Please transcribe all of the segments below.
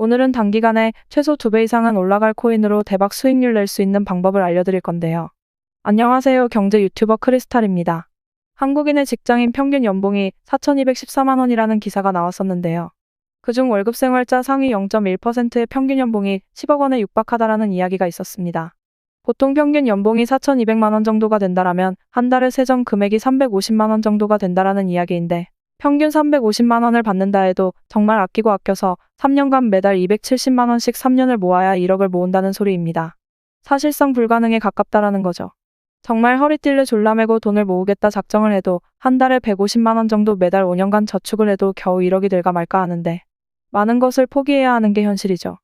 오늘은 단기간에 최소 2배 이상은 올라갈 코인으로 대박 수익률 낼 수 있는 방법을 알려드릴 건데요. 안녕하세요. 경제 유튜버 크리스탈입니다. 한국인의 직장인 평균 연봉이 4,214만 원이라는 기사가 나왔었는데요. 그중 월급생활자 상위 0.1%의 평균 연봉이 10억 원에 육박하다라는 이야기가 있었습니다. 보통 평균 연봉이 4,200만 원 정도가 된다라면 한 달에 세전 금액이 350만 원 정도가 된다라는 이야기인데, 평균 350만 원을 받는다 해도 정말 아끼고 아껴서 3년간 매달 270만 원씩 3년을 모아야 1억을 모은다는 소리입니다. 사실상 불가능에 가깝다라는 거죠. 정말 허리띠를 졸라매고 돈을 모으겠다 작정을 해도 한 달에 150만 원 정도 매달 5년간 저축을 해도 겨우 1억이 될까 말까 하는데, 많은 것을 포기해야 하는 게 현실이죠.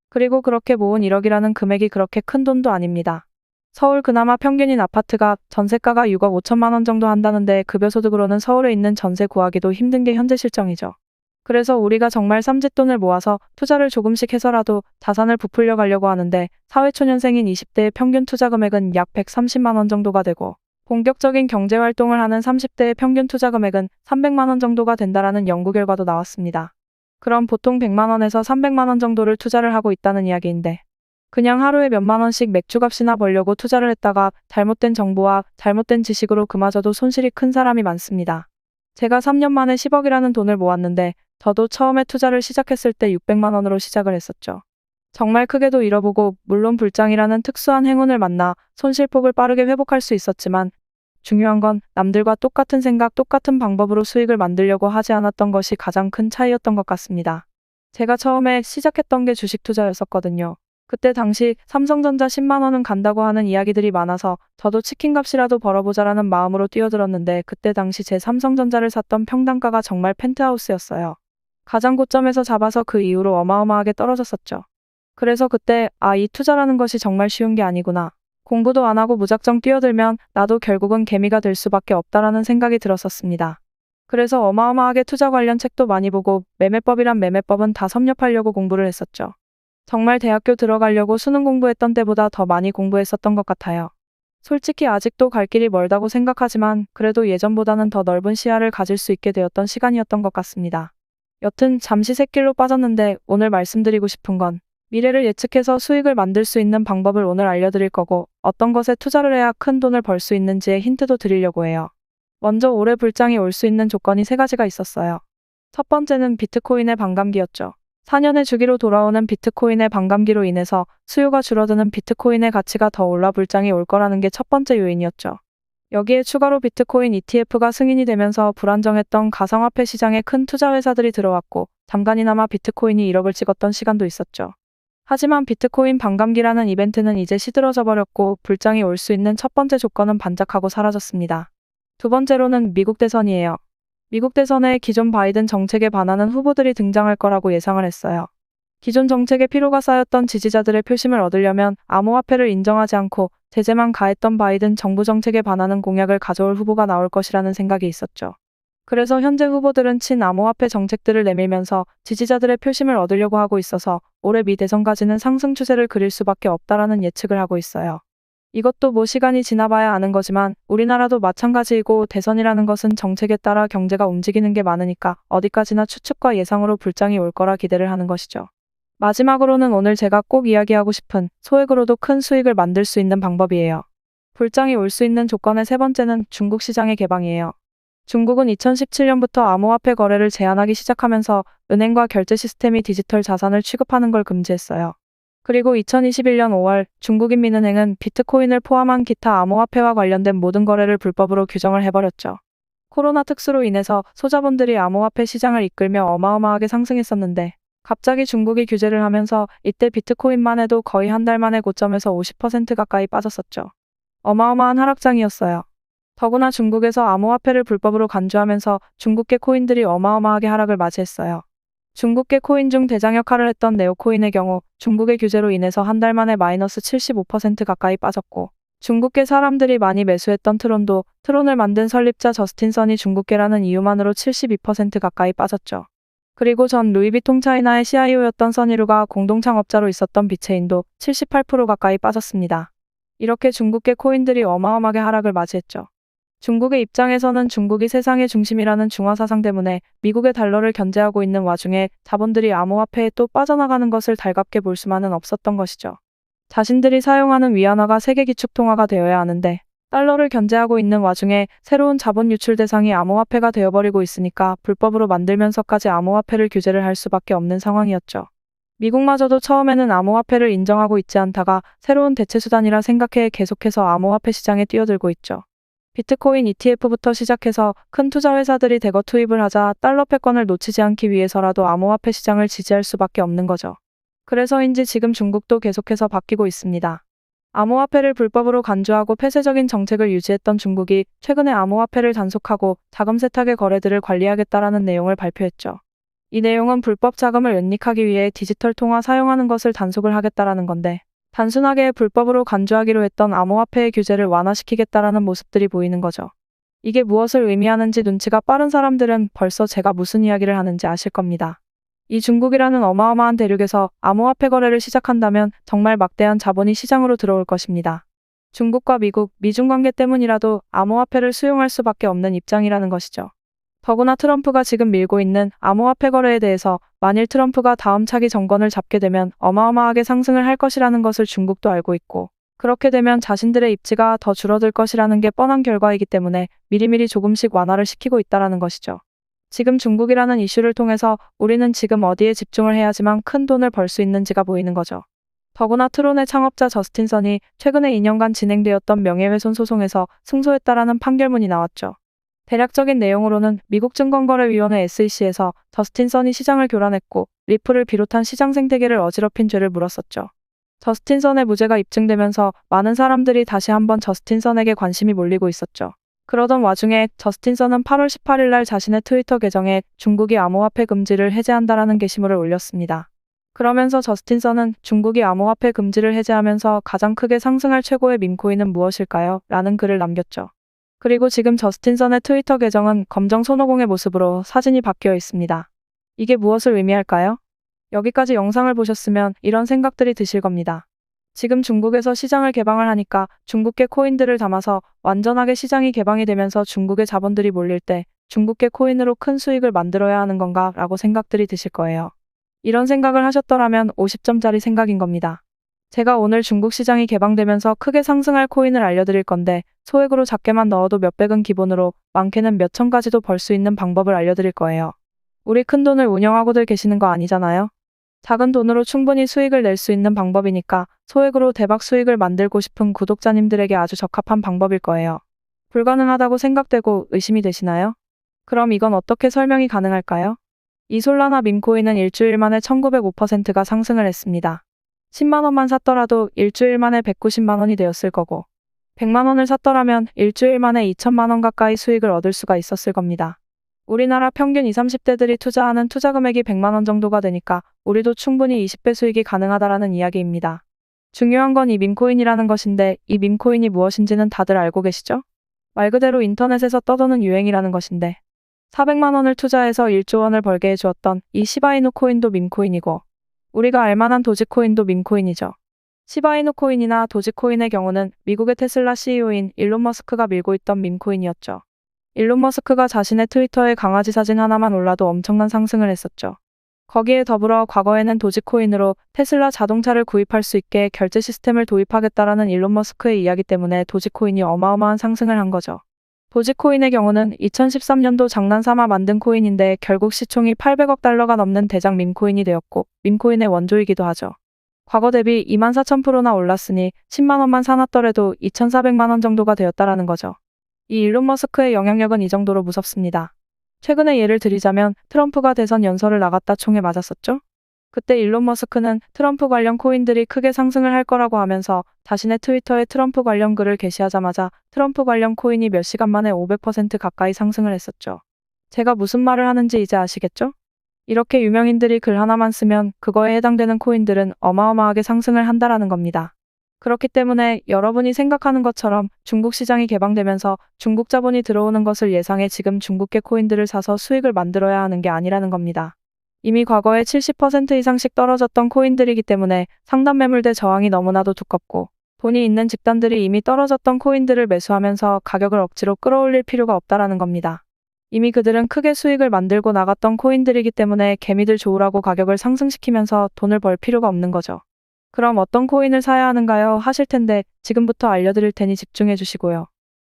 그리고 그렇게 모은 1억이라는 금액이 그렇게 큰 돈도 아닙니다. 서울 그나마 평균인 아파트가 전세가가 6억 5천만 원 정도 한다는데 급여소득으로는 서울에 있는 전세 구하기도 힘든 게 현재 실정이죠. 그래서 우리가 정말 쌈짓돈을 모아서 투자를 조금씩 해서라도 자산을 부풀려 가려고 하는데, 사회초년생인 20대의 평균 투자 금액은 약 130만 원 정도가 되고, 본격적인 경제활동을 하는 30대의 평균 투자 금액은 300만 원 정도가 된다라는 연구 결과도 나왔습니다. 그럼 보통 100만 원에서 300만 원 정도를 투자를 하고 있다는 이야기인데, 그냥 하루에 몇만 원씩 맥주값이나 벌려고 투자를 했다가 잘못된 정보와 잘못된 지식으로 그마저도 손실이 큰 사람이 많습니다. 제가 3년 만에 10억이라는 돈을 모았는데, 저도 처음에 투자를 시작했을 때 600만 원으로 시작을 했었죠. 정말 크게도 잃어보고 물론 불장이라는 특수한 행운을 만나 손실폭을 빠르게 회복할 수 있었지만, 중요한 건 남들과 똑같은 생각, 똑같은 방법으로 수익을 만들려고 하지 않았던 것이 가장 큰 차이였던 것 같습니다. 제가 처음에 시작했던 게 주식 투자였었거든요. 그때 당시 삼성전자 10만 원은 간다고 하는 이야기들이 많아서 저도 치킨값이라도 벌어보자라는 마음으로 뛰어들었는데, 그때 당시 제 삼성전자를 샀던 평당가가 정말 펜트하우스였어요. 가장 고점에서 잡아서 그 이후로 어마어마하게 떨어졌었죠. 그래서 그때 이 투자라는 것이 정말 쉬운 게 아니구나. 공부도 안 하고 무작정 뛰어들면 나도 결국은 개미가 될 수밖에 없다라는 생각이 들었었습니다. 그래서 어마어마하게 투자 관련 책도 많이 보고 매매법이란 매매법은 다 섭렵하려고 공부를 했었죠. 정말 대학교 들어가려고 수능 공부했던 때보다 더 많이 공부했었던 것 같아요. 솔직히 아직도 갈 길이 멀다고 생각하지만 그래도 예전보다는 더 넓은 시야를 가질 수 있게 되었던 시간이었던 것 같습니다. 여튼 잠시 샛길로 빠졌는데, 오늘 말씀드리고 싶은 건 미래를 예측해서 수익을 만들 수 있는 방법을 오늘 알려드릴 거고, 어떤 것에 투자를 해야 큰 돈을 벌 수 있는지의 힌트도 드리려고 해요. 먼저 올해 불장이 올 수 있는 조건이 3가지가 있었어요. 첫 번째는 비트코인의 반감기였죠. 4년의 주기로 돌아오는 비트코인의 반감기로 인해서 수요가 줄어드는 비트코인의 가치가 더 올라 불장이 올 거라는 게 첫 번째 요인이었죠. 여기에 추가로 비트코인 ETF가 승인이 되면서 불안정했던 가상화폐 시장에 큰 투자 회사들이 들어왔고, 잠깐이나마 비트코인이 1억을 찍었던 시간도 있었죠. 하지만 비트코인 반감기라는 이벤트는 이제 시들어져 버렸고, 불장이 올 수 있는 첫 번째 조건은 반짝하고 사라졌습니다. 두 번째로는 미국 대선이에요. 미국 대선에 기존 바이든 정책에 반하는 후보들이 등장할 거라고 예상을 했어요. 기존 정책에 피로가 쌓였던 지지자들의 표심을 얻으려면 암호화폐를 인정하지 않고 제재만 가했던 바이든 정부 정책에 반하는 공약을 가져올 후보가 나올 것이라는 생각이 있었죠. 그래서 현재 후보들은 친암호화폐 정책들을 내밀면서 지지자들의 표심을 얻으려고 하고 있어서 올해 미 대선까지는 상승 추세를 그릴 수밖에 없다라는 예측을 하고 있어요. 이것도 뭐 시간이 지나봐야 아는 거지만 우리나라도 마찬가지이고, 대선이라는 것은 정책에 따라 경제가 움직이는 게 많으니까 어디까지나 추측과 예상으로 불장이 올 거라 기대를 하는 것이죠. 마지막으로는 오늘 제가 꼭 이야기하고 싶은 소액으로도 큰 수익을 만들 수 있는 방법이에요. 불장이 올 수 있는 조건의 3번째는 중국 시장의 개방이에요. 중국은 2017년부터 암호화폐 거래를 제한하기 시작하면서 은행과 결제 시스템이 디지털 자산을 취급하는 걸 금지했어요. 그리고 2021년 5월 중국인민은행은 비트코인을 포함한 기타 암호화폐와 관련된 모든 거래를 불법으로 규정을 해버렸죠. 코로나 특수로 인해서 소자본들이 암호화폐 시장을 이끌며 어마어마하게 상승했었는데, 갑자기 중국이 규제를 하면서 이때 비트코인만 해도 거의 한 달 만에 고점에서 50% 가까이 빠졌었죠. 어마어마한 하락장이었어요. 더구나 중국에서 암호화폐를 불법으로 간주하면서 중국계 코인들이 어마어마하게 하락을 맞이했어요. 중국계 코인 중 대장 역할을 했던 네오코인의 경우 중국의 규제로 인해서 한 달 만에 마이너스 75% 가까이 빠졌고, 중국계 사람들이 많이 매수했던 트론도 트론을 만든 설립자 저스틴 선이 중국계라는 이유만으로 72% 가까이 빠졌죠. 그리고 전 루이비통 차이나의 CIO였던 써니루가 공동 창업자로 있었던 비체인도 78% 가까이 빠졌습니다. 이렇게 중국계 코인들이 어마어마하게 하락을 맞이했죠. 중국의 입장에서는 중국이 세상의 중심이라는 중화 사상 때문에 미국의 달러를 견제하고 있는 와중에 자본들이 암호화폐에 또 빠져나가는 것을 달갑게 볼 수만은 없었던 것이죠. 자신들이 사용하는 위안화가 세계 기축통화가 되어야 하는데 달러를 견제하고 있는 와중에 새로운 자본 유출 대상이 암호화폐가 되어버리고 있으니까 불법으로 만들면서까지 암호화폐를 규제를 할 수밖에 없는 상황이었죠. 미국마저도 처음에는 암호화폐를 인정하고 있지 않다가 새로운 대체수단이라 생각해 계속해서 암호화폐 시장에 뛰어들고 있죠. 비트코인 ETF부터 시작해서 큰 투자회사들이 대거 투입을 하자 달러 패권을 놓치지 않기 위해서라도 암호화폐 시장을 지지할 수밖에 없는 거죠. 그래서인지 지금 중국도 계속해서 바뀌고 있습니다. 암호화폐를 불법으로 간주하고 폐쇄적인 정책을 유지했던 중국이 최근에 암호화폐를 단속하고 자금 세탁의 거래들을 관리하겠다라는 내용을 발표했죠. 이 내용은 불법 자금을 은닉하기 위해 디지털 통화 사용하는 것을 단속을 하겠다라는 건데 단순하게 불법으로 간주하기로 했던 암호화폐의 규제를 완화시키겠다라는 모습들이 보이는 거죠. 이게 무엇을 의미하는지 눈치가 빠른 사람들은 벌써 제가 무슨 이야기를 하는지 아실 겁니다. 이 중국이라는 어마어마한 대륙에서 암호화폐 거래를 시작한다면 정말 막대한 자본이 시장으로 들어올 것입니다. 중국과 미국, 미중 관계 때문이라도 암호화폐를 수용할 수밖에 없는 입장이라는 것이죠. 더구나 트럼프가 지금 밀고 있는 암호화폐 거래에 대해서 만일 트럼프가 다음 차기 정권을 잡게 되면 어마어마하게 상승을 할 것이라는 것을 중국도 알고 있고 그렇게 되면 자신들의 입지가 더 줄어들 것이라는 게 뻔한 결과이기 때문에 미리미리 조금씩 완화를 시키고 있다는 것이죠. 지금 중국이라는 이슈를 통해서 우리는 지금 어디에 집중을 해야지만 큰 돈을 벌 수 있는지가 보이는 거죠. 더구나 트론의 창업자 저스틴 선이 최근에 2년간 진행되었던 명예훼손 소송에서 승소했다라는 판결문이 나왔죠. 대략적인 내용으로는 미국 증권거래위원회 SEC에서 저스틴 선이 시장을 교란했고 리플을 비롯한 시장 생태계를 어지럽힌 죄를 물었었죠. 저스틴 선의 무죄가 입증되면서 많은 사람들이 다시 한번 저스틴 선에게 관심이 몰리고 있었죠. 그러던 와중에 저스틴 선은 8월 18일 날 자신의 트위터 계정에 중국이 암호화폐 금지를 해제한다라는 게시물을 올렸습니다. 그러면서 저스틴 선은 중국이 암호화폐 금지를 해제하면서 가장 크게 상승할 최고의 밈코인은 무엇일까요? 라는 글을 남겼죠. 그리고 지금 저스틴 선의 트위터 계정은 검정 손오공의 모습으로 사진이 바뀌어 있습니다. 이게 무엇을 의미할까요? 여기까지 영상을 보셨으면 이런 생각들이 드실 겁니다. 지금 중국에서 시장을 개방을 하니까 중국계 코인들을 담아서 완전하게 시장이 개방이 되면서 중국의 자본들이 몰릴 때 중국계 코인으로 큰 수익을 만들어야 하는 건가 라고 생각들이 드실 거예요. 이런 생각을 하셨더라면 50점짜리 생각인 겁니다. 제가 오늘 중국 시장이 개방되면서 크게 상승할 코인을 알려드릴 건데 소액으로 작게만 넣어도 몇백은 기본으로 많게는 몇천까지도 벌 수 있는 방법을 알려드릴 거예요. 우리 큰 돈을 운영하고들 계시는 거 아니잖아요? 작은 돈으로 충분히 수익을 낼 수 있는 방법이니까 소액으로 대박 수익을 만들고 싶은 구독자님들에게 아주 적합한 방법일 거예요. 불가능하다고 생각되고 의심이 되시나요? 그럼 이건 어떻게 설명이 가능할까요? 이 솔라나 밈코인은 일주일 만에 1905%가 상승을 했습니다. 10만 원만 샀더라도 일주일 만에 190만 원이 되었을 거고 100만 원을 샀더라면 일주일 만에 2천만 원 가까이 수익을 얻을 수가 있었을 겁니다. 우리나라 평균 20, 30대들이 투자하는 투자 금액이 100만 원 정도가 되니까 우리도 충분히 20배 수익이 가능하다라는 이야기입니다. 중요한 건 이 밈코인이라는 것인데 이 밈코인이 무엇인지는 다들 알고 계시죠? 말 그대로 인터넷에서 떠도는 유행이라는 것인데 400만 원을 투자해서 1조 원을 벌게 해주었던 이 시바이누 코인도 밈코인이고 우리가 알만한 도지코인도 밈코인이죠. 시바이누 코인이나 도지코인의 경우는 미국의 테슬라 CEO인 일론 머스크가 밀고 있던 밈코인이었죠. 일론 머스크가 자신의 트위터에 강아지 사진 하나만 올라도 엄청난 상승을 했었죠. 거기에 더불어 과거에는 도지코인으로 테슬라 자동차를 구입할 수 있게 결제 시스템을 도입하겠다라는 일론 머스크의 이야기 때문에 도지코인이 어마어마한 상승을 한 거죠. 도지코인의 경우는 2013년도 장난삼아 만든 코인인데 결국 시총이 800억 달러가 넘는 대장 밈코인이 되었고 밈코인의 원조이기도 하죠. 과거 대비 24,000%나 올랐으니 10만 원만 사놨더라도 2,400만 원 정도가 되었다라는 거죠. 이 일론 머스크의 영향력은 이 정도로 무섭습니다. 최근에 예를 들자면 트럼프가 대선 연설을 나갔다 총에 맞았었죠? 그때 일론 머스크는 트럼프 관련 코인들이 크게 상승을 할 거라고 하면서 자신의 트위터에 트럼프 관련 글을 게시하자마자 트럼프 관련 코인이 몇 시간 만에 500% 가까이 상승을 했었죠. 제가 무슨 말을 하는지 이제 아시겠죠? 이렇게 유명인들이 글 하나만 쓰면 그거에 해당되는 코인들은 어마어마하게 상승을 한다라는 겁니다. 그렇기 때문에 여러분이 생각하는 것처럼 중국 시장이 개방되면서 중국 자본이 들어오는 것을 예상해 지금 중국계 코인들을 사서 수익을 만들어야 하는 게 아니라는 겁니다. 이미 과거에 70% 이상씩 떨어졌던 코인들이기 때문에 상단 매물대 저항이 너무나도 두껍고 돈이 있는 집단들이 이미 떨어졌던 코인들을 매수하면서 가격을 억지로 끌어올릴 필요가 없다라는 겁니다. 이미 그들은 크게 수익을 만들고 나갔던 코인들이기 때문에 개미들 좋으라고 가격을 상승시키면서 돈을 벌 필요가 없는 거죠. 그럼 어떤 코인을 사야 하는가요? 하실 텐데 지금부터 알려드릴 테니 집중해 주시고요.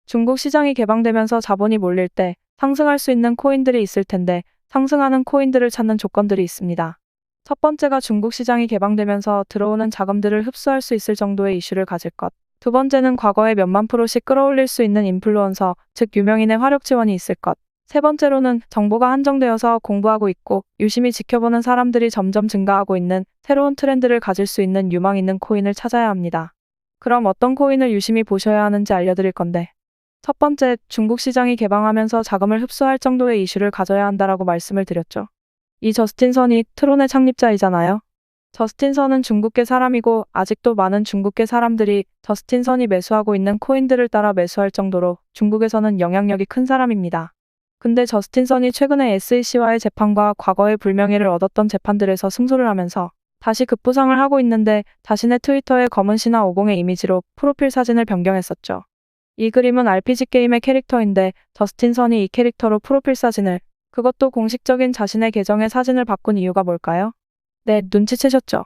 중국 시장이 개방되면서 자본이 몰릴 때 상승할 수 있는 코인들이 있을 텐데 상승하는 코인들을 찾는 조건들이 있습니다. 첫 번째가 중국 시장이 개방되면서 들어오는 자금들을 흡수할 수 있을 정도의 이슈를 가질 것. 두 번째는 과거에 몇만 프로씩 끌어올릴 수 있는 인플루언서, 즉 유명인의 화력 지원이 있을 것. 세 번째로는 정보가 한정되어서 공부하고 있고 유심히 지켜보는 사람들이 점점 증가하고 있는 새로운 트렌드를 가질 수 있는 유망 있는 코인을 찾아야 합니다. 그럼 어떤 코인을 유심히 보셔야 하는지 알려드릴 건데, 첫 번째, 중국 시장이 개방하면서 자금을 흡수할 정도의 이슈를 가져야 한다라고 말씀을 드렸죠. 이 저스틴 선이 트론의 창립자이잖아요. 저스틴 선은 중국계 사람이고 아직도 많은 중국계 사람들이 저스틴 선이 매수하고 있는 코인들을 따라 매수할 정도로 중국에서는 영향력이 큰 사람입니다. 근데 저스틴 선이 최근에 SEC와의 재판과 과거의 불명예를 얻었던 재판들에서 승소를 하면서 다시 급부상을 하고 있는데 자신의 트위터에 검은 신화 50의 이미지로 프로필 사진을 변경했었죠. 이 그림은 RPG 게임의 캐릭터인데 저스틴 선이 이 캐릭터로 프로필 사진을, 그것도 공식적인 자신의 계정의 사진을 바꾼 이유가 뭘까요? 네, 눈치채셨죠?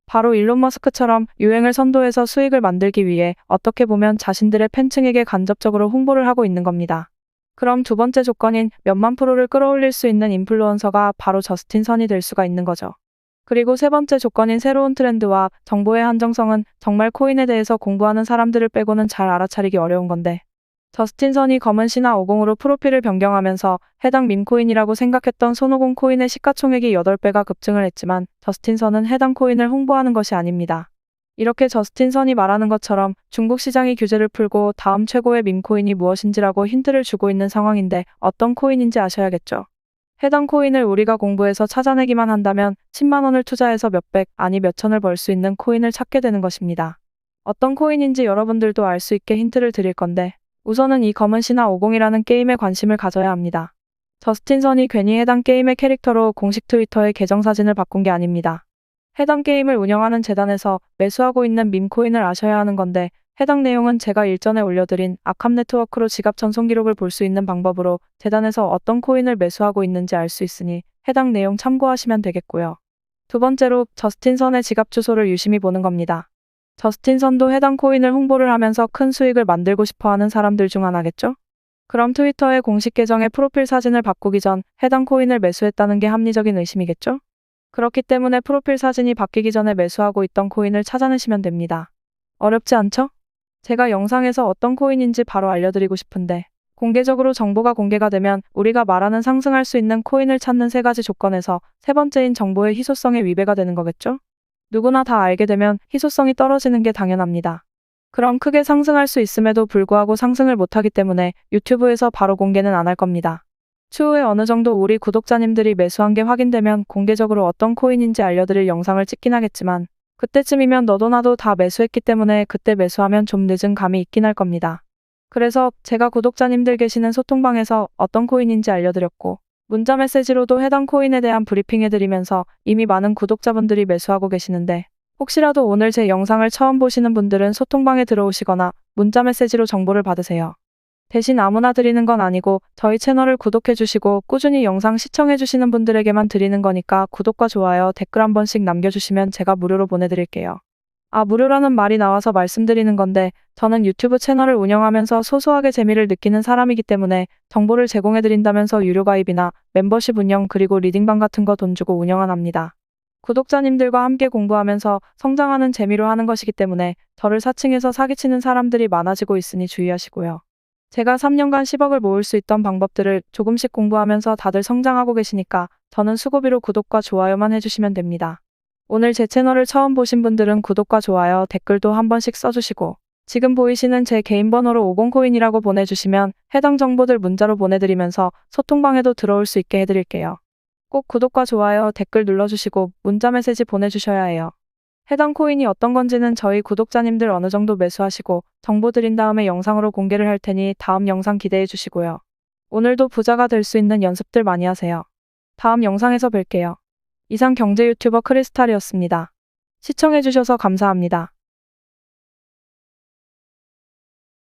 바로 일론 머스크처럼 유행을 선도해서 수익을 만들기 위해 어떻게 보면 자신들의 팬층에게 간접적으로 홍보를 하고 있는 겁니다. 그럼 두 번째 조건인 몇만 프로를 끌어올릴 수 있는 인플루언서가 바로 저스틴 선이 될 수가 있는 거죠. 그리고 세 번째 조건인 새로운 트렌드와 정보의 한정성은 정말 코인에 대해서 공부하는 사람들을 빼고는 잘 알아차리기 어려운 건데, 저스틴 선이 검은 신화 50으로 프로필을 변경하면서 해당 밈코인이라고 생각했던 손오공 코인의 시가총액이 8배가 급증을 했지만 저스틴 선은 해당 코인을 홍보하는 것이 아닙니다. 이렇게 저스틴 선이 말하는 것처럼 중국 시장이 규제를 풀고 다음 최고의 밈코인이 무엇인지라고 힌트를 주고 있는 상황인데 어떤 코인인지 아셔야겠죠. 해당 코인을 우리가 공부해서 찾아내기만 한다면 10만 원을 투자해서 몇백, 아니 몇천을 벌 수 있는 코인을 찾게 되는 것입니다. 어떤 코인인지 여러분들도 알 수 있게 힌트를 드릴 건데, 우선은 이 검은 신화 50이라는 게임에 관심을 가져야 합니다. 저스틴 선이 괜히 해당 게임의 캐릭터로 공식 트위터의 계정 사진을 바꾼 게 아닙니다. 해당 게임을 운영하는 재단에서 매수하고 있는 밈코인을 아셔야 하는 건데, 해당 내용은 제가 일전에 올려드린 아캄 네트워크로 지갑 전송 기록을 볼 수 있는 방법으로 재단에서 어떤 코인을 매수하고 있는지 알 수 있으니 해당 내용 참고하시면 되겠고요. 두 번째로 저스틴 선의 지갑 주소를 유심히 보는 겁니다. 저스틴 선도 해당 코인을 홍보를 하면서 큰 수익을 만들고 싶어 하는 사람들 중 하나겠죠? 그럼 트위터의 공식 계정의 프로필 사진을 바꾸기 전 해당 코인을 매수했다는 게 합리적인 의심이겠죠? 그렇기 때문에 프로필 사진이 바뀌기 전에 매수하고 있던 코인을 찾아내시면 됩니다. 어렵지 않죠? 제가 영상에서 어떤 코인인지 바로 알려드리고 싶은데, 공개적으로 정보가 공개가 되면 우리가 말하는 상승할 수 있는 코인을 찾는 세 가지 조건에서 세 번째인 정보의 희소성에 위배가 되는 거겠죠? 누구나 다 알게 되면 희소성이 떨어지는 게 당연합니다. 그럼 크게 상승할 수 있음에도 불구하고 상승을 못하기 때문에 유튜브에서 바로 공개는 안 할 겁니다. 추후에 어느 정도 우리 구독자님들이 매수한 게 확인되면 공개적으로 어떤 코인인지 알려드릴 영상을 찍긴 하겠지만, 그때쯤이면 너도 나도 다 매수했기 때문에 그때 매수하면 좀 늦은 감이 있긴 할 겁니다. 그래서 제가 구독자님들 계시는 소통방에서 어떤 코인인지 알려드렸고, 문자 메시지로도 해당 코인에 대한 브리핑해드리면서 이미 많은 구독자분들이 매수하고 계시는데, 혹시라도 오늘 제 영상을 처음 보시는 분들은 소통방에 들어오시거나 문자 메시지로 정보를 받으세요. 대신 아무나 드리는 건 아니고 저희 채널을 구독해주시고 꾸준히 영상 시청해주시는 분들에게만 드리는 거니까 구독과 좋아요, 댓글 한 번씩 남겨주시면 제가 무료로 보내드릴게요. 무료라는 말이 나와서 말씀드리는 건데, 저는 유튜브 채널을 운영하면서 소소하게 재미를 느끼는 사람이기 때문에 정보를 제공해드린다면서 유료 가입이나 멤버십 운영 그리고 리딩방 같은 거 돈 주고 운영 안 합니다. 구독자님들과 함께 공부하면서 성장하는 재미로 하는 것이기 때문에 저를 사칭해서 사기치는 사람들이 많아지고 있으니 주의하시고요. 제가 3년간 10억을 모을 수 있던 방법들을 조금씩 공부하면서 다들 성장하고 계시니까 저는 수고비로 구독과 좋아요만 해주시면 됩니다. 오늘 제 채널을 처음 보신 분들은 구독과 좋아요, 댓글도 한 번씩 써주시고, 지금 보이시는 제 개인 번호로 50코인이라고 보내주시면 해당 정보들 문자로 보내드리면서 소통방에도 들어올 수 있게 해드릴게요. 꼭 구독과 좋아요, 댓글 눌러주시고 문자 메시지 보내주셔야 해요. 해당 코인이 어떤 건지는 저희 구독자님들 어느 정도 매수하시고 정보 드린 다음에 영상으로 공개를 할 테니 다음 영상 기대해 주시고요. 오늘도 부자가 될 수 있는 연습들 많이 하세요. 다음 영상에서 뵐게요. 이상 경제 유튜버 크리스탈이었습니다. 시청해주셔서 감사합니다.